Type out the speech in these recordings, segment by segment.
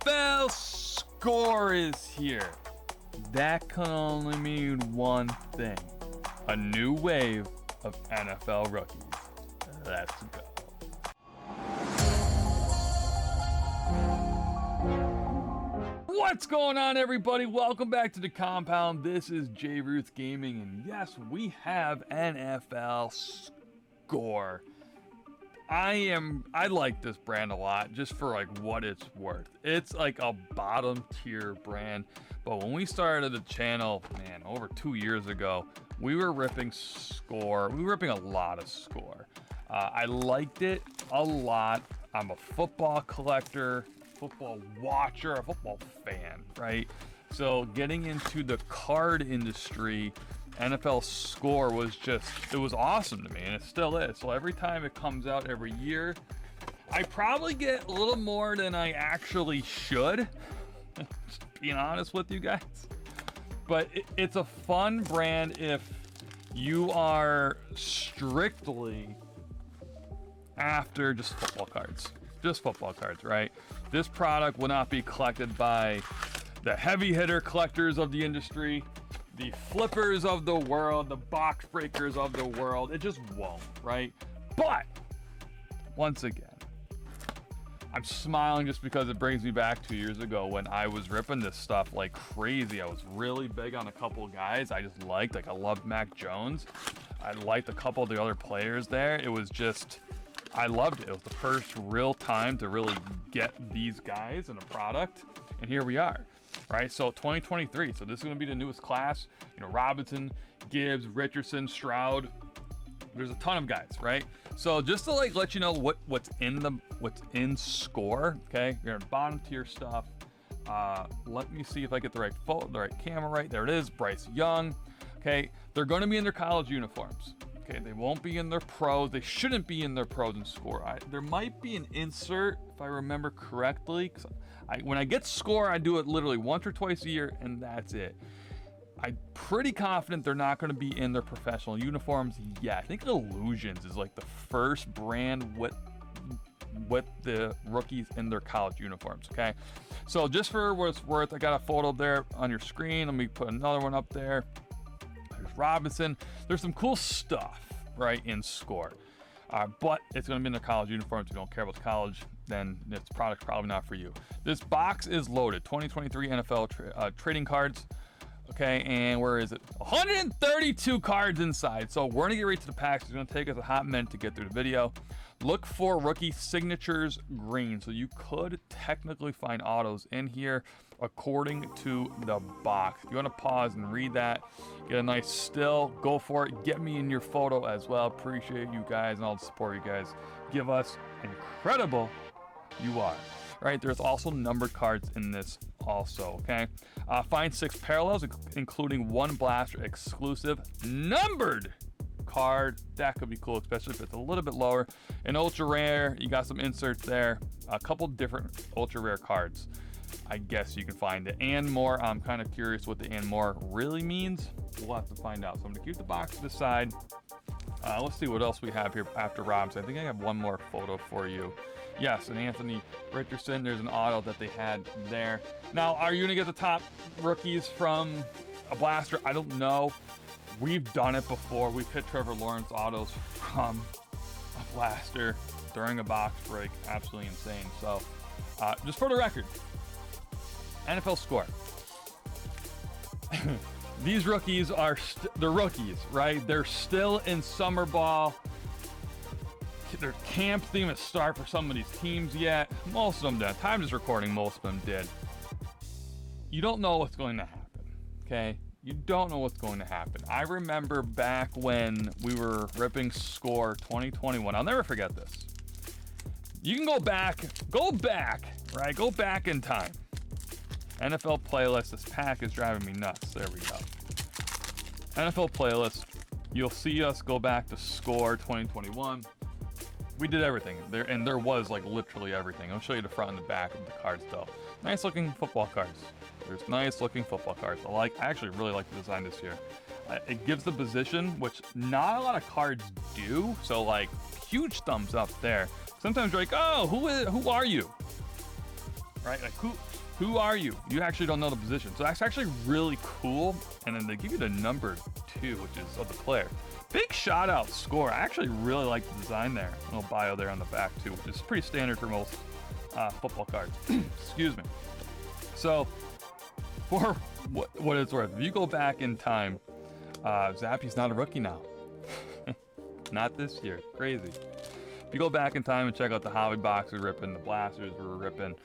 NFL Score is here. That can only mean one thing. A new wave of NFL rookies. Let's go. What's going on, everybody? Welcome back to the compound. This is JReuthGaming, and yes, we have NFL Score. I like this brand a lot, just for like what it's worth. It's like a bottom tier brand, but when we started the channel, man, over 2 years ago, we were ripping Score. We were ripping a lot of Score. I liked it a lot. I'm a football collector, football watcher, a football fan, right? So getting into the card industry, NFL Score was just, it was awesome to me, and it still is. So every time it comes out every year, I probably get a little more than I actually should, just being honest with you guys. But it's a fun brand if you are strictly after just football cards. Just football cards, right? This product will not be collected by the heavy hitter collectors of the industry, the flippers of the world, the box breakers of the world. It just won't, right? But once again, I'm smiling just because it brings me back 2 years ago when I was ripping this stuff like crazy. I was really big on a couple of guys I just liked. Like, I loved Mac Jones. I liked a couple of the other players there. It was just, I loved it. It was the first real time to really get these guys in a product, and here we are, right? So 2023, so this is going to be the newest class. You know, Robinson, Gibbs, Richardson, Stroud. There's a ton of guys, right? So just to like let you know what's in Score, okay? You're in bottom tier stuff. Let me see if I get the right camera right. There it is, Bryce Young. Okay, they're going to be in their college uniforms. Okay, they won't be in their pros. They shouldn't be in their pros in Score. There might be an insert, if I remember correctly. When I get Score, I do it literally once or twice a year, and that's it. I'm pretty confident they're not going to be in their professional uniforms yet. I think Illusions is like the first brand with the rookies in their college uniforms, okay? So just for what it's worth, I got a photo there on your screen. Let me put another one up there. There's Robinson. There's some cool stuff, right, in Score. But it's going to be in their college uniforms. If you don't care about college, then this product's probably not for you. This box is loaded. 2023 NFL trading cards. Okay, and where is it? 132 cards inside. So we're gonna get right to the packs. It's gonna take us a hot minute to get through the video. Look for rookie signatures green. So you could technically find autos in here according to the box. If you wanna pause and read that, get a nice still, go for it. Get me in your photo as well. Appreciate you guys and all the support you guys give us. Incredible you are. Right, there's also numbered cards in this also, okay? Find 6 parallels, including 1 blaster exclusive numbered card. That could be cool, especially if it's a little bit lower. An ultra rare, you got some inserts there. A couple different ultra rare cards. I guess you can find it. And more, I'm kind of curious what the and more really means. We'll have to find out. So I'm gonna keep the box to the side. Let's see what else we have here after Robinson. I think I have one more photo for you. Yes, and Anthony Richardson, there's an auto that they had there. Now, are you gonna get the top rookies from a blaster? I don't know. We've done it before. We've hit Trevor Lawrence autos from a blaster during a box break. Absolutely insane. So, just for the record, NFL Score. These rookies are, they're rookies, right? They're still in summer ball. Their camps didn't even start for some of these teams yet. Most of them did. Time just recording, most of them did. You don't know what's going to happen, okay? You don't know what's going to happen. I remember back when we were ripping Score 2021. I'll never forget this. You can go back, right? Go back in time. NFL playlist. This pack is driving me nuts. There we go. NFL playlist. You'll see us go back to Score 2021. We did everything there, and there was like literally everything. I'll show you the front and the back of the cards though. Nice looking football cards. There's nice looking football cards. I actually really like the design this year. It gives the position, which not a lot of cards do. So like, huge thumbs up there. Sometimes you're like, oh, who are you? right? Like who are you? You actually don't know the position. So that's actually really cool. And then they give you the number 2, which is of the player. Big shout out score. I actually really like the design there. A little bio there on the back too, which is pretty standard for most football cards. Excuse me. So for what it's worth, if you go back in time, Zappy's not a rookie now. Not this year. Crazy. If you go back in time and check out the hobby box, we were ripping, the blasters we were ripping,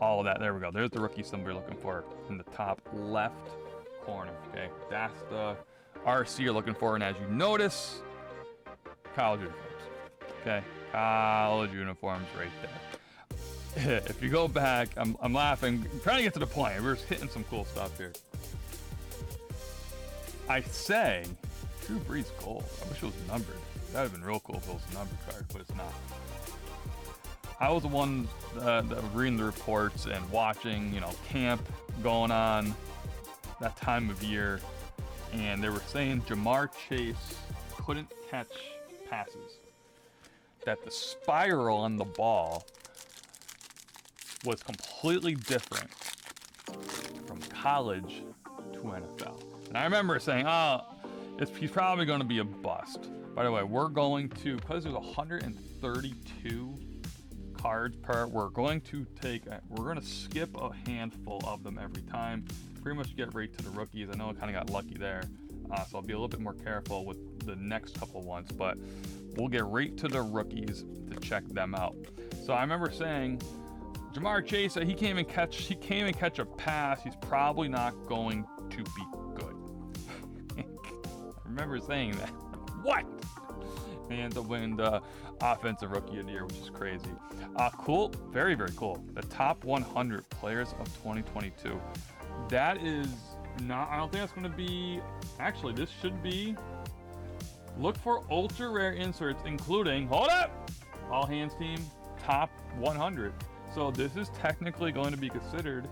all of that. There we go. There's the rookie symbol you're looking for in the top left corner. Okay, that's the RC you're looking for. And as you notice, college uniforms. Okay, college uniforms right there. If you go back, I'm laughing, I'm trying to get to the point. We're just hitting some cool stuff here. I say Drew Brees gold. I wish it was numbered. That would have been real cool if it was a numbered card, but it's not. I was the one that was reading the reports and watching, you know, camp going on that time of year, and they were saying Jamar Chase couldn't catch passes. That the spiral on the ball was completely different from college to NFL. And I remember saying, oh, he's probably going to be a bust. By the way, we're going to, because there's 132 cards per, we're going to skip a handful of them every time. Pretty much get right to the rookies. I know I kind of got lucky there. So I'll be a little bit more careful with the next couple ones, but we'll get right to the rookies to check them out. So I remember saying, Jamar Chase, he can't even catch a pass. He's probably not going to be good. I remember saying that. What? They end up winning the offensive rookie of the year, which is crazy. Cool, very, very cool. The top 100 players of 2022. That is not, I don't think that's going to be, actually, this should be, look for ultra rare inserts, including, hold up, all hands team, top 100. So this is technically going to be considered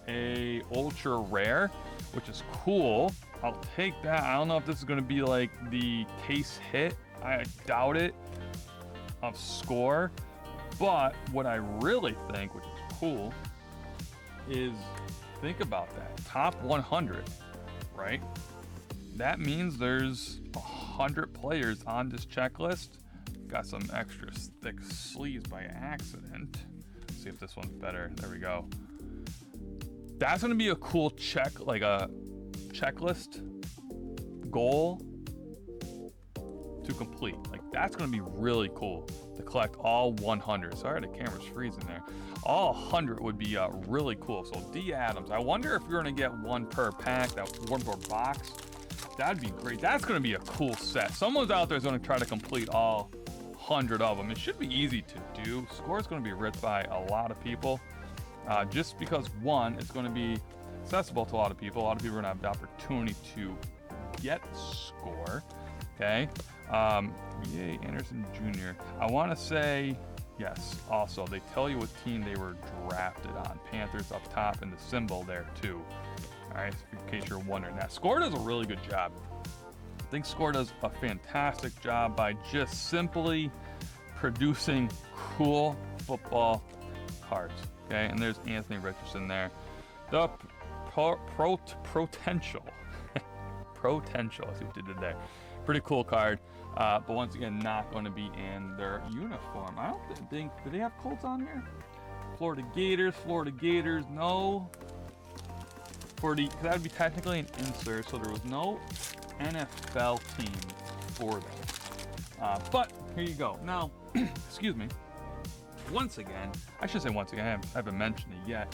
a ultra rare, which is cool. I'll take that. I don't know if this is going to be like the case hit. I doubt it, of score. But what I really think, which is cool, is think about that. Top 100, right? That means there's 100 players on this checklist. Got some extra thick sleeves by accident. Let's see if this one's better. There we go. That's going to be a cool check, like a checklist goal to complete. Like, that's going to be really cool to collect all 100. Sorry, the camera's freezing there. All 100 would be really cool. So D Adams, I wonder if you're going to get one per pack, that one per box. That'd be great. That's going to be a cool set. Someone's out there is going to try to complete all 100 of them. It should be easy to do. Score is going to be ripped by a lot of people. Just because, one, it's going to be accessible to a lot of people. A lot of people are going to have the opportunity to get score. Okay. Yay, Anderson Jr. I want to say, yes, also, they tell you what team they were drafted on. Panthers up top and the symbol there, too. All right, in case you're wondering that. Score does a really good job. I think Score does a fantastic job by just simply producing cool football cards. Okay, and there's Anthony Richardson there. The potential. Potential, I see what you did there. Pretty cool card. But once again, not going to be in their uniform. I don't think, do they have Colts on here? Florida Gators, no. That would be technically an insert, so there was no NFL team for them. But here you go. Now, excuse me. Once again, I should say once again, I haven't mentioned it yet.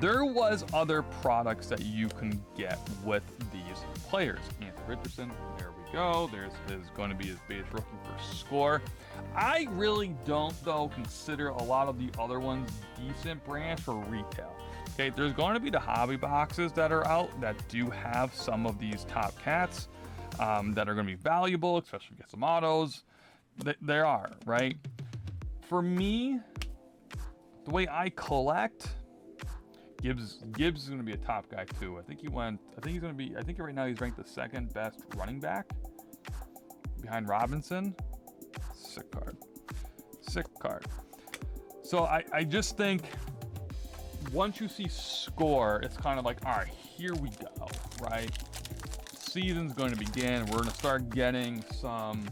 There was other products that you can get with these players. Anthony Richardson, there we go. There's going to be his base rookie for score. I really don't, though, consider a lot of the other ones decent brands for retail. Okay, there's going to be the hobby boxes that are out that do have some of these top cats that are going to be valuable, especially if you get some autos. There are, right? For me, the way I collect, Gibbs is going to be a top guy too. I think right now he's ranked the second best running back behind Robinson. Sick card. So I just think once you see score, it's kind of like, all right, here we go, right? Season's going to begin. We're going to start getting some,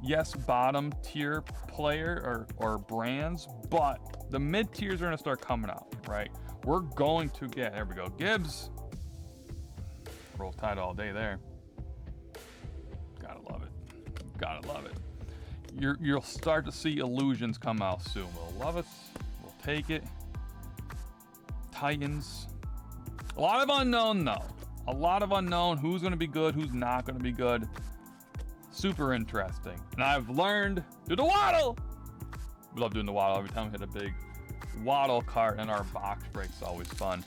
yes, bottom tier player or brands, but the mid tiers are going to start coming out, right? We're going to get, there we go, Gibbs. Roll Tide all day there. Gotta love it. Gotta love it. You'll start to see illusions come out soon. We'll love it. We'll take it. Titans. A lot of unknown though. A lot of unknown. Who's going to be good? Who's not going to be good? Super interesting. And I've learned do the waddle. We love doing the waddle. Every time we hit a big waddle cart in our box break's always fun.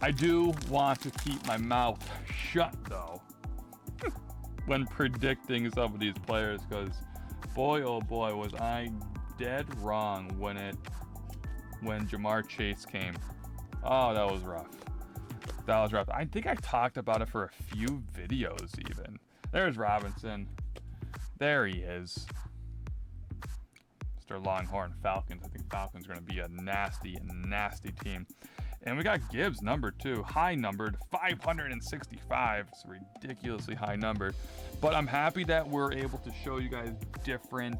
I do want to keep my mouth shut though when predicting some of these players, because boy oh boy was I dead wrong when Jamar Chase came. Oh, that was rough. That was rough. I think I talked about it for a few videos even. There's Robinson. There he is. Mr. Longhorn Falcons. I think Falcons are going to be a nasty, nasty team. And we got Gibbs, number 2, high numbered, 565. It's a ridiculously high number. But I'm happy that we're able to show you guys different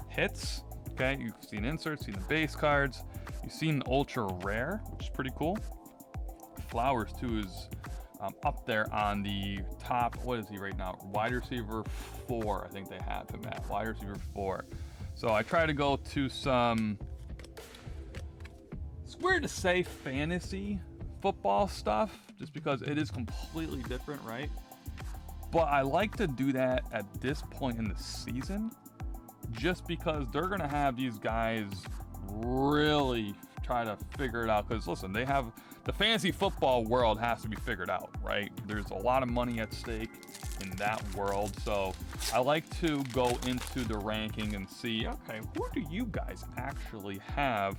hits. Okay, you've seen inserts, seen the base cards. You've seen ultra rare, which is pretty cool. Flowers too is up there on the top. What is he right now? Wide receiver 4. I think they have him at wide receiver 4. So I try to go to some, it's weird to say fantasy football stuff just because it is completely different, right? But I like to do that at this point in the season just because they're going to have these guys really try to figure it out. Because listen, they have the fantasy football world has to be figured out, right? There's a lot of money at stake in that world. So I like to go into the ranking and see, okay, who do you guys actually have,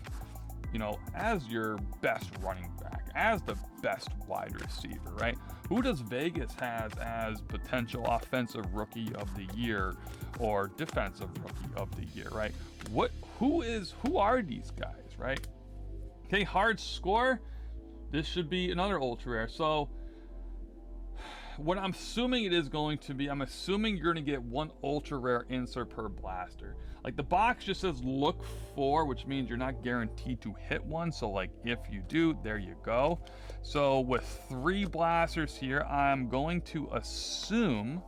you know, as your best running back, as the best wide receiver, right? Who does Vegas has as potential offensive rookie of the year or defensive rookie of the year, right? Who are these guys, right? Okay, hard score. This should be another ultra rare. So what I'm assuming it is going to be, I'm assuming you're going to get one ultra rare insert per blaster. Like the box just says look for, which means you're not guaranteed to hit one. So like if you do, there you go. So with 3 blasters here, I'm going to assume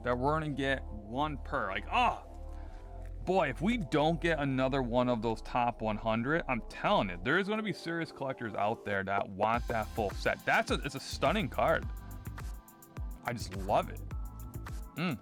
that we're going to get 1 per. Like, boy, if we don't get another one of those top 100, I'm telling you, there's going to be serious collectors out there that want that full set. It's a stunning card. I just love it.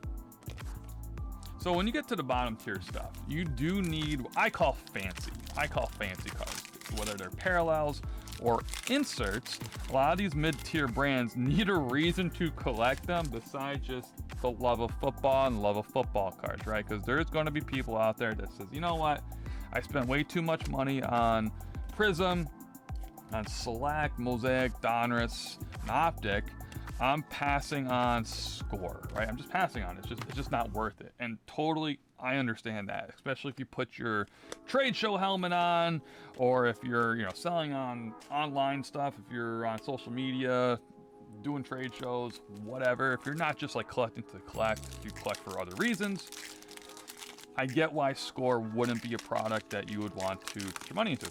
So when you get to the bottom tier stuff, you do need, I call fancy cards, whether they're parallels or inserts. A lot of these mid-tier brands need a reason to collect them besides just the love of football and love of football cards, right? Because there's going to be people out there that says, you know what, I spent way too much money on Prism, on Select, Mosaic, Donruss, and Optic. I'm passing on score, right? I'm just passing on it. It's just not worth it. And totally, I understand that, especially if you put your trade show helmet on, or if you're, you know, selling on online stuff, if you're on social media, doing trade shows, whatever. If you're not just like collecting to collect, if you collect for other reasons, I get why score wouldn't be a product that you would want to put your money into,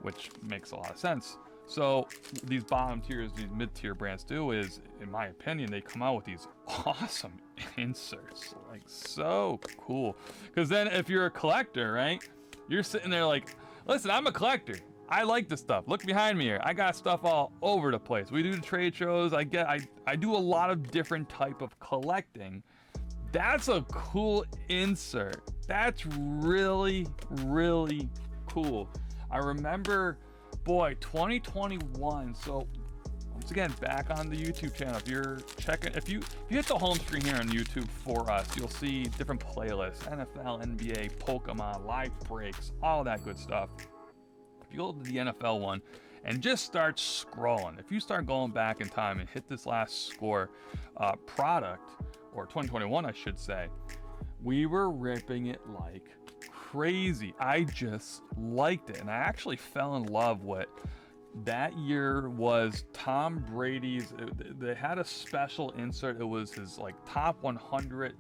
which makes a lot of sense. So these bottom tiers, these mid-tier brands do is, in my opinion, they come out with these awesome inserts, like so cool. Because then if you're a collector, right, you're sitting there like, listen, I'm a collector. I like this stuff. Look behind me here. I got stuff all over the place. We do the trade shows. I do a lot of different type of collecting. That's a cool insert. That's really, really cool. I remember, boy, 2021. So once again, back on the YouTube channel, if you're checking, if you hit the home screen here on YouTube for us, you'll see different playlists, NFL, NBA, Pokemon, live breaks, all that good stuff. If you go to the NFL one and just start scrolling, if you start going back in time and hit this last score product, or 2021, I should say, we were ripping it like crazy. I just liked it. And I actually fell in love with that year was Tom Brady's. They had a special insert. It was his like top 100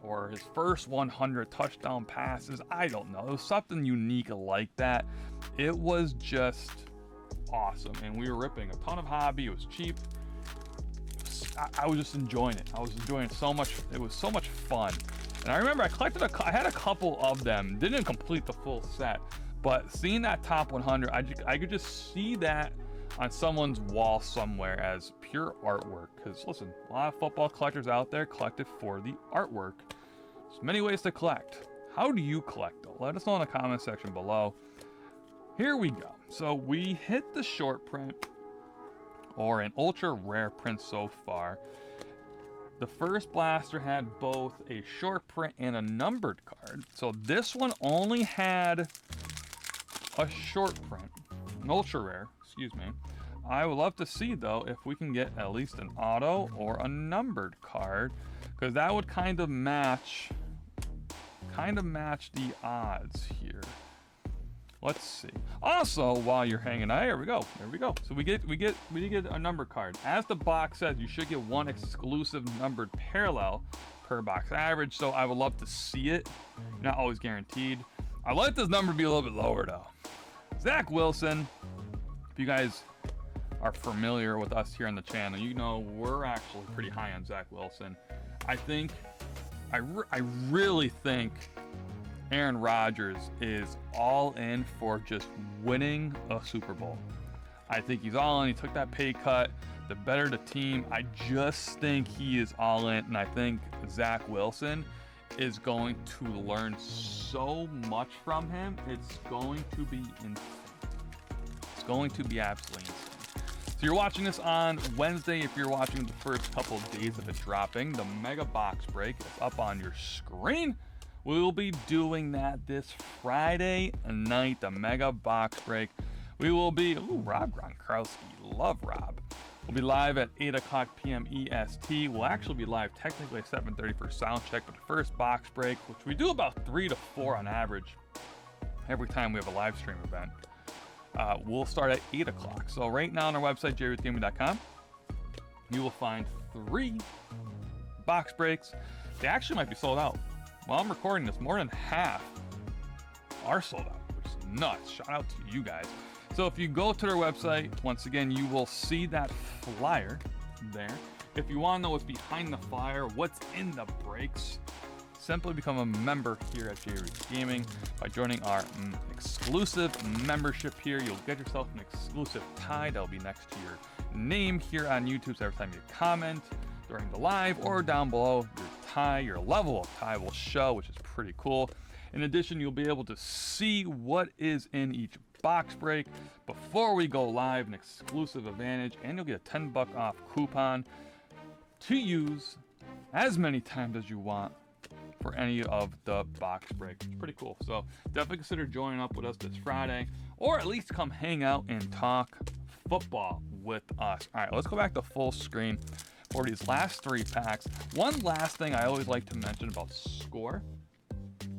or his first 100 touchdown passes. I don't know. It was something unique like that. It was just awesome. And we were ripping a ton of hobby. It was cheap. I was just enjoying it. I was enjoying it so much. It was so much fun. And I remember I had a couple of them. Didn't complete the full set. But seeing that top 100, I could just see that on someone's wall somewhere as pure artwork. Because listen, a lot of football collectors out there collect it for the artwork. There's many ways to collect. How do you collect though? Let us know in the comment section below. Here we go. So we hit the short print or an ultra rare print so far. The first blaster had both a short print and a numbered card. So this one only had a short print, an ultra rare, excuse me. I would love to see though if we can get at least an auto or a numbered card, because that would kind of match the odds here. Let's see. Also, while you're hanging out, there we go. So we did get a number card. As the box says, you should get one exclusive numbered parallel per box average. So I would love to see it. Not always guaranteed. I'd like this number to be a little bit lower though. Zach Wilson. If you guys are familiar with us here on the channel, you know we're actually pretty high on Zach Wilson. I really think Aaron Rodgers is all in for just winning a Super Bowl. I think he's all in. He took that pay cut. The better the team. I just think he is all in. And I think Zach Wilson is going to learn so much from him. It's going to be insane. It's going to be absolutely insane. So you're watching this on Wednesday. If you're watching the first couple of days of it dropping, the mega box break is up on your screen. We will be doing that this Friday night, the mega box break. We will be, Rob Gronkowski, love Rob. We'll be live at 8 o'clock p.m. EST. We'll actually be live technically at 7:30 for sound check, but the first box break, which we do about 3 to 4 on average every time we have a live stream event, we'll start at 8 o'clock. So right now on our website, JReuthGaming.com, you will find 3 box breaks. They actually might be sold out. While I'm recording this, more than half are sold out, which is nuts. Shout out to you guys. So if you go to their website, once again, you will see that flyer there. If you want to know what's behind the flyer, what's in the breaks, simply become a member here at JReuthGaming by joining our exclusive membership here. You'll get yourself an exclusive tie that'll be next to your name here on YouTube. So every time you comment during the live or down below, your tie, your level of tie will show, which is pretty cool. In addition, you'll be able to see what is in each box break before we go live, an exclusive advantage, and you'll get a $10 off coupon to use as many times as you want for any of the box breaks. It's pretty cool. So definitely consider joining up with us this Friday, or at least come hang out and talk football with us. All right, let's go back to full screen for these last 3 packs. One last thing I always like to mention about Score.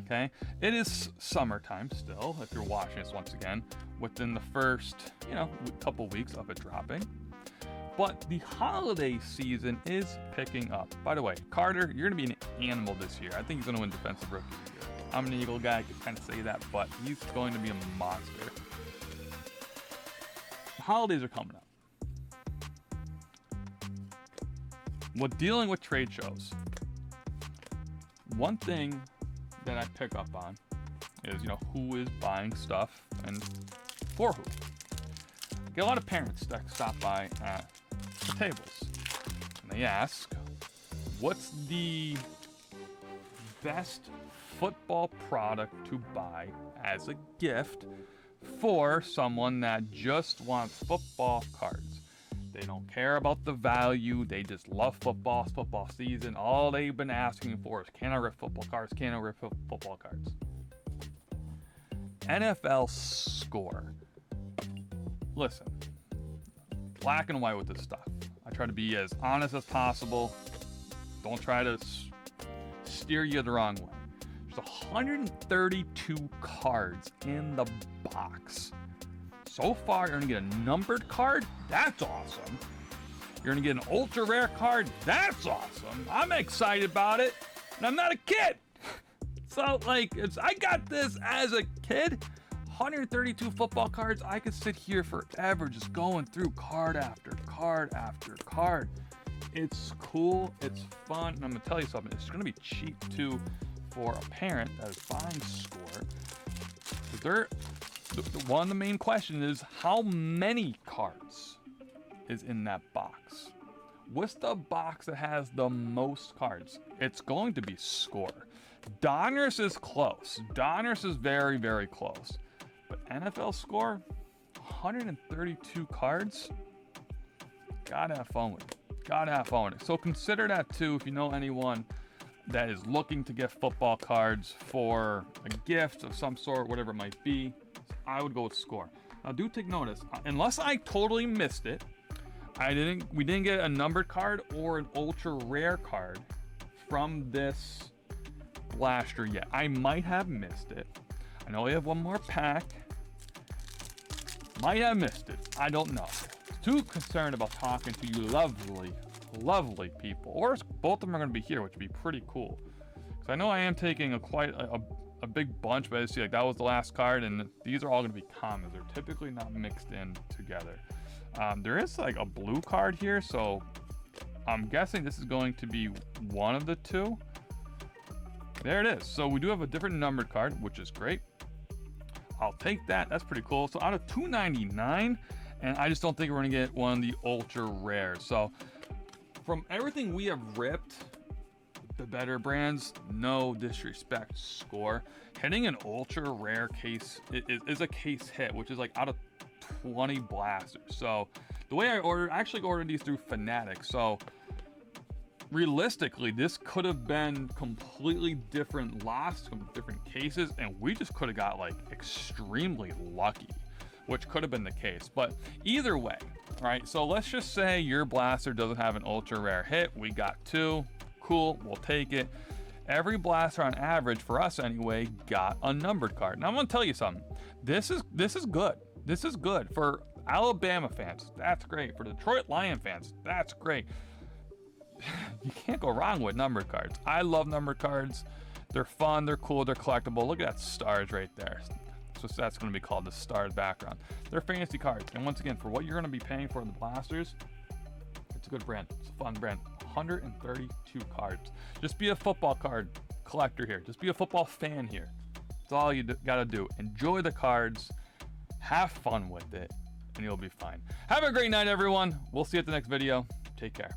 Okay, it is summertime still, if you're watching this once again, within the first, couple weeks of it dropping. But the holiday season is picking up. By the way, Carter, you're going to be an animal this year. I think he's going to win Defensive Rookie of the Year. I'm an Eagle guy, I can kind of say that, but he's going to be a monster. The holidays are coming up. When dealing with trade shows, one thing that I pick up on is, who is buying stuff and for who. I get a lot of parents that stop by at the tables and they ask, what's the best football product to buy as a gift for someone that just wants football cards? They don't care about the value. They just love football. It's football season. All they've been asking for is, can I rip football cards? Can I rip football cards? NFL Score. Listen, black and white with this stuff. I try to be as honest as possible. Don't try to steer you the wrong way. There's 132 cards in the box. So far, you're gonna get a numbered card. That's awesome. You're gonna get an ultra rare card. That's awesome. I'm excited about it, and I'm not a kid. So like, I got this as a kid. 132 football cards. I could sit here forever just going through card after card after card. It's cool, it's fun, and I'm gonna tell you something, it's gonna be cheap too for a parent that is buying Score. One of the main questions is, how many cards is in that box? What's the box that has the most cards? It's going to be Score. Donruss is close. Donruss is very, very close. But NFL Score, 132 cards, gotta have fun with it. Gotta have fun with it. So consider that too if you know anyone that is looking to get football cards for a gift of some sort, whatever it might be. I would go with Score. Now do take notice, unless I totally missed it, we didn't get a numbered card or an ultra rare card from this blaster yet. I might have missed it. I know we have one more pack. Might have missed it. I don't know. Too concerned about talking to you lovely, lovely people. Or both of them are going to be here, which would be pretty cool. Because I know I am taking a big bunch, but I see like that was the last card, and these are all going to be commons. They're typically not mixed in together. There is like a blue card here, so I'm guessing this is going to be one of the two. There it is. So we do have a different numbered card, which is great. I'll take that. That's pretty cool. So out of 299, and I just don't think we're gonna get one of the ultra rares. So from everything we have ripped, the better brands, no disrespect, Score, hitting an ultra rare case is a case hit, which is like out of 20 blasters. So the way I actually ordered these through Fanatics. So realistically, this could have been completely different lots, different cases, and we just could have got like extremely lucky, which could have been the case. But either way, all right, so let's just say your blaster doesn't have an ultra rare hit. We got two. Cool, we'll take it. Every blaster on average, for us anyway, got a numbered card. Now I'm gonna tell you something. This is good. This is good for Alabama fans. That's great. For Detroit Lion fans, that's great. You can't go wrong with numbered cards. I love numbered cards. They're fun, they're cool, they're collectible. Look at that stars right there. So that's going to be called the stars background. They're fantasy cards. And once again, for what you're going to be paying for the blasters, it's a good brand. It's a fun brand. 132 cards. Just be a football card collector here. Just be a football fan here. That's all you got to do. Enjoy the cards. Have fun with it. And you'll be fine. Have a great night, everyone. We'll see you at the next video. Take care.